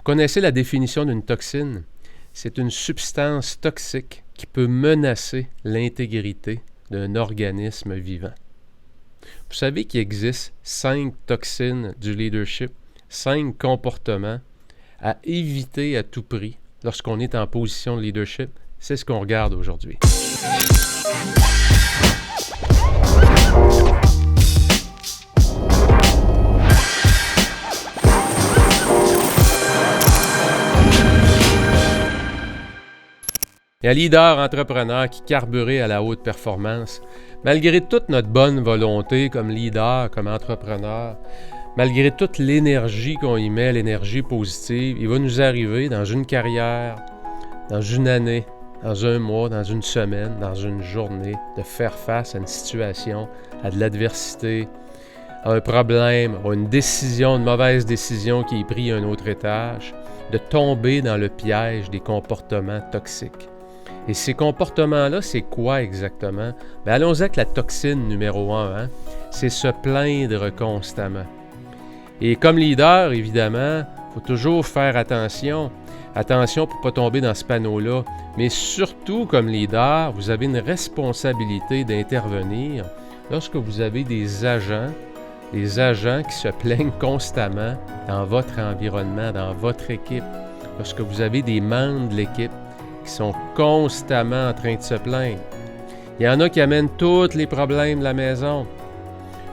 connaissez la définition d'une toxine? C'est une substance toxique qui peut menacer l'intégrité d'un organisme vivant. Vous savez qu'il existe 5 toxines du leadership, 5 comportements à éviter à tout prix lorsqu'on est en position de leadership. C'est ce qu'on regarde aujourd'hui. Et un leader entrepreneur qui carburait à la haute performance, malgré toute notre bonne volonté comme leader, comme entrepreneur, malgré toute l'énergie qu'on y met, l'énergie positive, il va nous arriver dans une carrière, dans une année, dans un mois, dans une semaine, dans une journée, de faire face à une situation, à de l'adversité, à un problème, à une décision, une mauvaise décision qui est prise à un autre étage, de tomber dans le piège des comportements toxiques. Et ces comportements-là, c'est quoi exactement? Bien, allons-y avec la toxine numéro 1, c'est se plaindre constamment. Et comme leader, évidemment, il faut toujours faire attention pour ne pas tomber dans ce panneau-là. Mais surtout, comme leader, vous avez une responsabilité d'intervenir lorsque vous avez des agents qui se plaignent constamment dans votre environnement, dans votre équipe. Lorsque vous avez des membres de l'équipe qui sont constamment en train de se plaindre. Il y en a qui amènent tous les problèmes de la maison.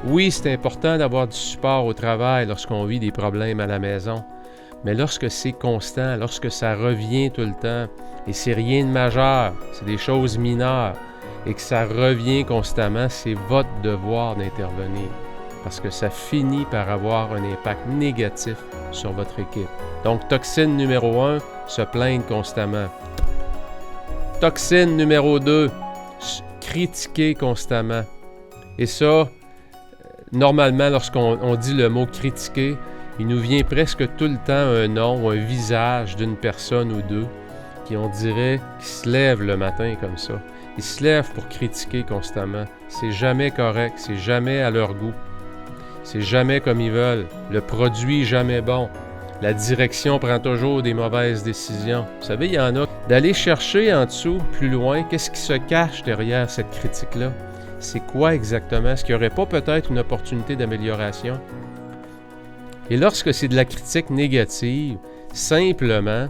Oui, c'est important d'avoir du support au travail lorsqu'on vit des problèmes à la maison, mais lorsque c'est constant, lorsque ça revient tout le temps, et c'est rien de majeur, c'est des choses mineures, et que ça revient constamment, c'est votre devoir d'intervenir, parce que ça finit par avoir un impact négatif sur votre équipe. Donc, toxine numéro 1, se plaindre constamment. Toxine numéro 2, critiquer constamment. Et ça, normalement, lorsqu'on dit le mot critiquer, il nous vient presque tout le temps un nom ou un visage d'une personne ou deux qui, on dirait, qui se lèvent le matin comme ça. Ils se lèvent pour critiquer constamment. C'est jamais correct, c'est jamais à leur goût. C'est jamais comme ils veulent. Le produit jamais bon. La direction prend toujours des mauvaises décisions. Vous savez, il y en a. D'aller chercher en dessous, plus loin, qu'est-ce qui se cache derrière cette critique-là? C'est quoi exactement? Est-ce qu'il n'y aurait pas peut-être une opportunité d'amélioration? Et lorsque c'est de la critique négative, simplement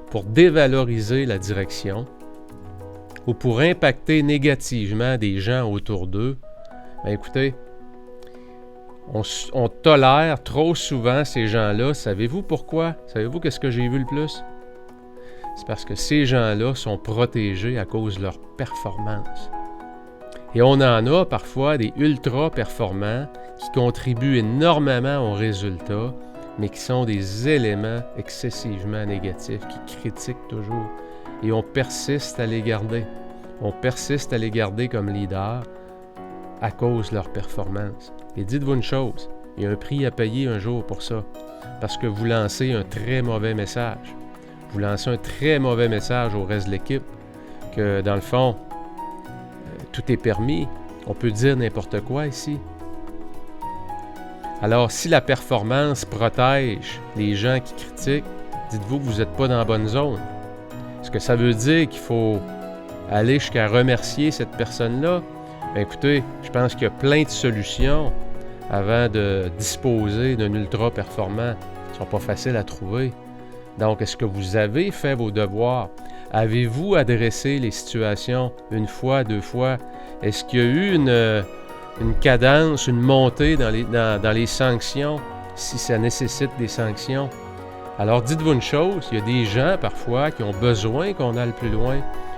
pour dévaloriser la direction ou pour impacter négativement des gens autour d'eux, bien écoutez, on tolère trop souvent ces gens-là. Savez-vous pourquoi? Savez-vous qu'est-ce que j'ai vu le plus? C'est parce que ces gens-là sont protégés à cause de leur performance. Et on en a parfois des ultra-performants qui contribuent énormément aux résultats, mais qui sont des éléments excessivement négatifs, qui critiquent toujours. Et on persiste à les garder. On persiste à les garder comme leaders à cause de leur performance. Et dites-vous une chose, il y a un prix à payer un jour pour ça, parce que vous lancez un très mauvais message. Vous lancez un très mauvais message au reste de l'équipe, que dans le fond, tout est permis. On peut dire n'importe quoi ici. Alors, si la performance protège les gens qui critiquent, dites-vous que vous n'êtes pas dans la bonne zone. Est-ce que ça veut dire qu'il faut aller jusqu'à remercier cette personne-là? Bien, écoutez, je pense qu'il y a plein de solutions avant de disposer d'un ultra-performant. Ils ne sont pas faciles à trouver. Donc, est-ce que vous avez fait vos devoirs? Avez-vous adressé les situations une fois, deux fois? Est-ce qu'il y a eu une cadence, une montée dans les sanctions, si ça nécessite des sanctions? Alors, dites-vous une chose, il y a des gens parfois qui ont besoin qu'on aille plus loin.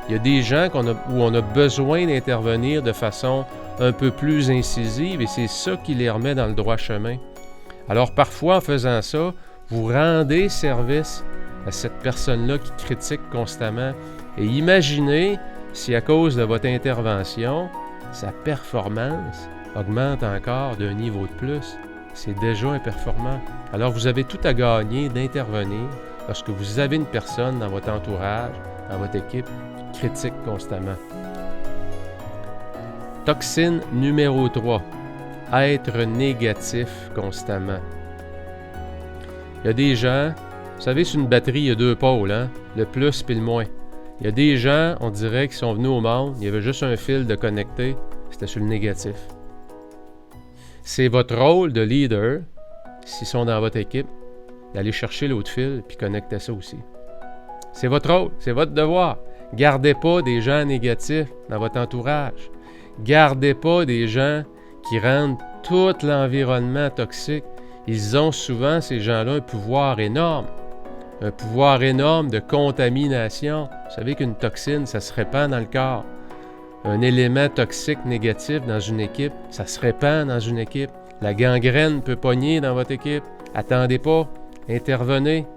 Il y a des gens où on a besoin d'intervenir de façon un peu plus incisive et c'est ça qui les remet dans le droit chemin. Alors, parfois, en faisant ça, vous rendez service à cette personne-là qui critique constamment. Et imaginez si à cause de votre intervention, sa performance augmente encore d'un niveau de plus. C'est déjà un performant. Alors vous avez tout à gagner d'intervenir lorsque vous avez une personne dans votre entourage, dans votre équipe, qui critique constamment. Toxine numéro 3. Être négatif constamment. Il y a des gens Vous savez, sur une batterie, il y a 2 pôles, hein? Le plus et le moins. Il y a des gens, on dirait, qui sont venus au monde, il y avait juste un fil de connecté, c'était sur le négatif. C'est votre rôle de leader, s'ils sont dans votre équipe, d'aller chercher l'autre fil puis connecter ça aussi. C'est votre rôle, c'est votre devoir. Gardez pas des gens négatifs dans votre entourage. Gardez pas des gens qui rendent tout l'environnement toxique. Ils ont souvent, ces gens-là, un pouvoir énorme. Un pouvoir énorme de contamination. Vous savez qu'une toxine, ça se répand dans le corps. Un élément toxique négatif dans une équipe, ça se répand dans une équipe. La gangrène peut pogner dans votre équipe. Attendez pas, intervenez.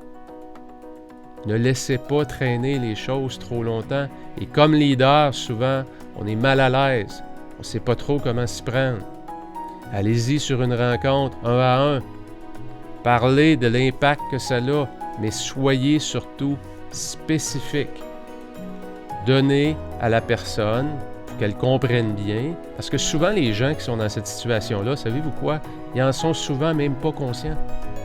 Ne laissez pas traîner les choses trop longtemps. Et comme leader, souvent, on est mal à l'aise. On ne sait pas trop comment s'y prendre. Allez-y sur une rencontre, 1 à 1. Parlez de l'impact que ça a, mais soyez surtout spécifique. Donnez à la personne pour qu'elle comprenne bien. Parce que souvent, les gens qui sont dans cette situation-là, savez-vous quoi? Ils en sont souvent même pas conscients.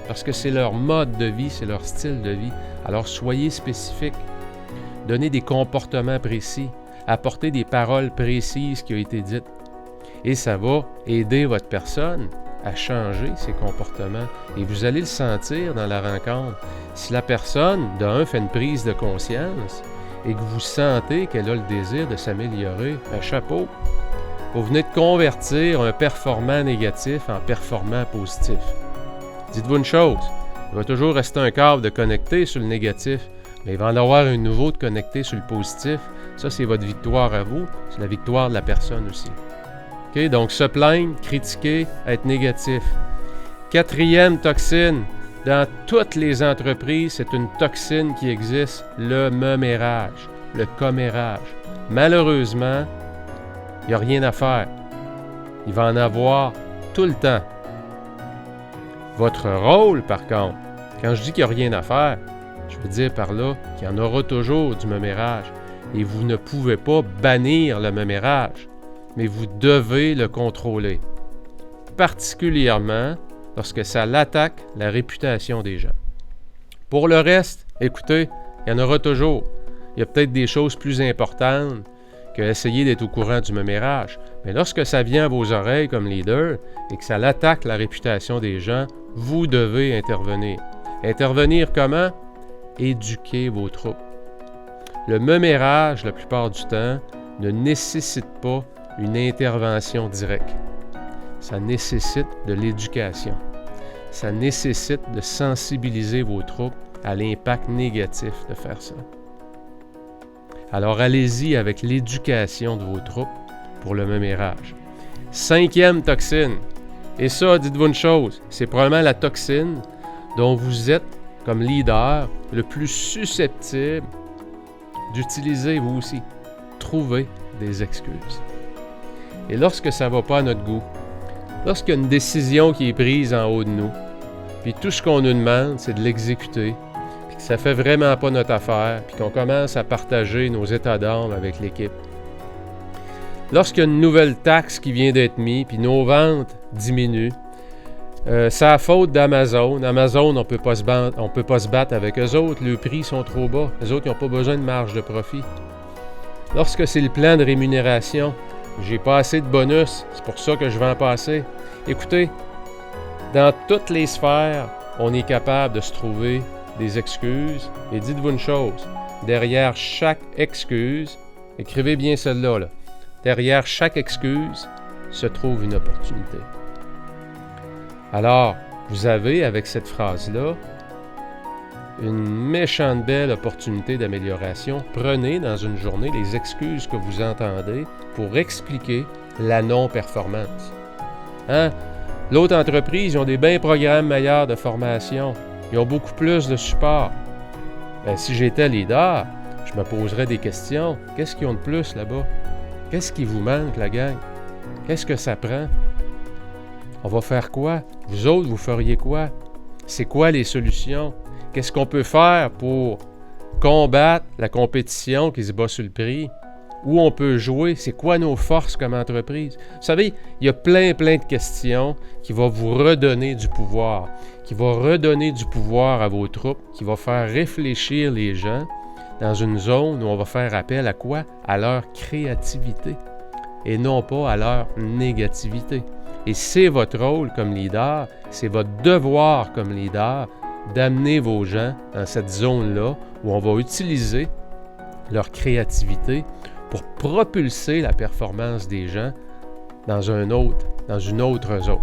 Parce que c'est leur mode de vie, c'est leur style de vie. Alors, soyez spécifique. Donnez des comportements précis. Apportez des paroles précises qui ont été dites. Et ça va aider votre personne à changer ses comportements. Et vous allez le sentir dans la rencontre. Si la personne, d'un, fait une prise de conscience et que vous sentez qu'elle a le désir de s'améliorer, ben chapeau! Vous venez de convertir un performant négatif en performant positif. Dites-vous une chose, il va toujours rester un câble de connecté sur le négatif, mais il va en avoir un nouveau de connecté sur le positif. Ça, c'est votre victoire à vous, c'est la victoire de la personne aussi. Okay? Donc, se plaindre, critiquer, être négatif. 4e toxine, dans toutes les entreprises, c'est une toxine qui existe, le mémérage, le commérage. Malheureusement, il n'y a rien à faire. Il va en avoir tout le temps. Votre rôle, par contre, quand je dis qu'il n'y a rien à faire, je veux dire par là qu'il y en aura toujours du mémérage. Et vous ne pouvez pas bannir le mémérage, mais vous devez le contrôler. Particulièrement lorsque ça l'attaque la réputation des gens. Pour le reste, écoutez, il y en aura toujours. Il y a peut-être des choses plus importantes qu'essayer d'être au courant du mémérage. Mais lorsque ça vient à vos oreilles comme leader et que ça l'attaque la réputation des gens, vous devez intervenir. Intervenir comment? Éduquer vos troupes. Le mémérage, la plupart du temps, ne nécessite pas une intervention directe. Ça nécessite de l'éducation. Ça nécessite de sensibiliser vos troupes à l'impact négatif de faire ça. Alors allez-y avec l'éducation de vos troupes pour le mémérage. 5e toxine. Et ça, dites-vous une chose, c'est probablement la toxine dont vous êtes, comme leader, le plus susceptible d'utiliser vous aussi. Trouvez des excuses. Et lorsque ça ne va pas à notre goût, lorsqu'il y a une décision qui est prise en haut de nous, puis tout ce qu'on nous demande, c'est de l'exécuter, puis que ça ne fait vraiment pas notre affaire, puis qu'on commence à partager nos états d'âme avec l'équipe. Lorsqu'il y a une nouvelle taxe qui vient d'être mise, puis nos ventes diminuent, c'est la faute d'Amazon. Amazon, on peut pas se battre avec eux autres. Les prix sont trop bas. Les autres, ils n'ont pas besoin de marge de profit. Lorsque c'est le plan de rémunération, j'ai pas assez de bonus, c'est pour ça que je vends pas assez. Écoutez, dans toutes les sphères, on est capable de se trouver des excuses. Et dites-vous une chose, derrière chaque excuse, écrivez bien celle-là, là. Derrière chaque excuse se trouve une opportunité. Alors, vous avez, avec cette phrase-là, une méchante belle opportunité d'amélioration. Prenez dans une journée les excuses que vous entendez pour expliquer la non-performance. Hein? L'autre entreprise, ils ont des bons programmes meilleurs de formation. Ils ont beaucoup plus de support. Ben, si j'étais leader, je me poserais des questions. Qu'est-ce qu'ils ont de plus là-bas? Qu'est-ce qui vous manque, la gang? Qu'est-ce que ça prend? On va faire quoi? Vous autres, vous feriez quoi? C'est quoi les solutions? Qu'est-ce qu'on peut faire pour combattre la compétition qui se bat sur le prix? où on peut jouer, c'est quoi nos forces comme entreprise. Vous savez, il y a plein de questions qui vont vous redonner du pouvoir, qui vont redonner du pouvoir à vos troupes, qui vont faire réfléchir les gens dans une zone où on va faire appel à quoi? À leur créativité et non pas à leur négativité. Et c'est votre rôle comme leader, c'est votre devoir comme leader d'amener vos gens dans cette zone-là où on va utiliser leur créativité pour propulser la performance des gens dans une autre zone.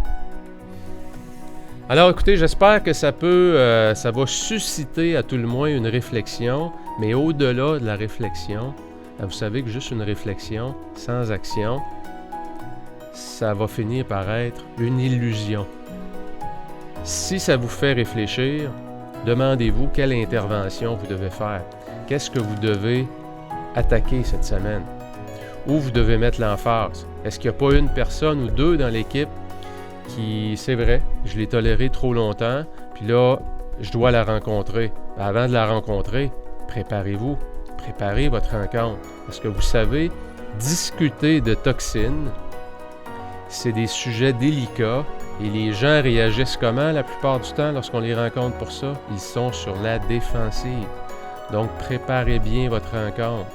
Alors écoutez, j'espère que ça va susciter à tout le moins une réflexion, mais au-delà de la réflexion, vous savez que juste une réflexion sans action, ça va finir par être une illusion. Si ça vous fait réfléchir, demandez-vous quelle intervention vous devez faire. Qu'est-ce que vous devez attaquer cette semaine? Où vous devez mettre l'emphase? Est-ce qu'il n'y a pas une personne ou deux dans l'équipe qui, c'est vrai, je l'ai toléré trop longtemps, puis là, je dois la rencontrer. Avant de la rencontrer, préparez-vous. Préparez votre rencontre. Parce que vous savez, discuter de toxines, c'est des sujets délicats et les gens réagissent comment la plupart du temps lorsqu'on les rencontre pour ça? Ils sont sur la défensive. Donc, préparez bien votre rencontre.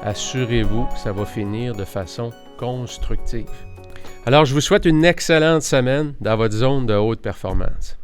Assurez-vous que ça va finir de façon constructive. Alors, je vous souhaite une excellente semaine dans votre zone de haute performance.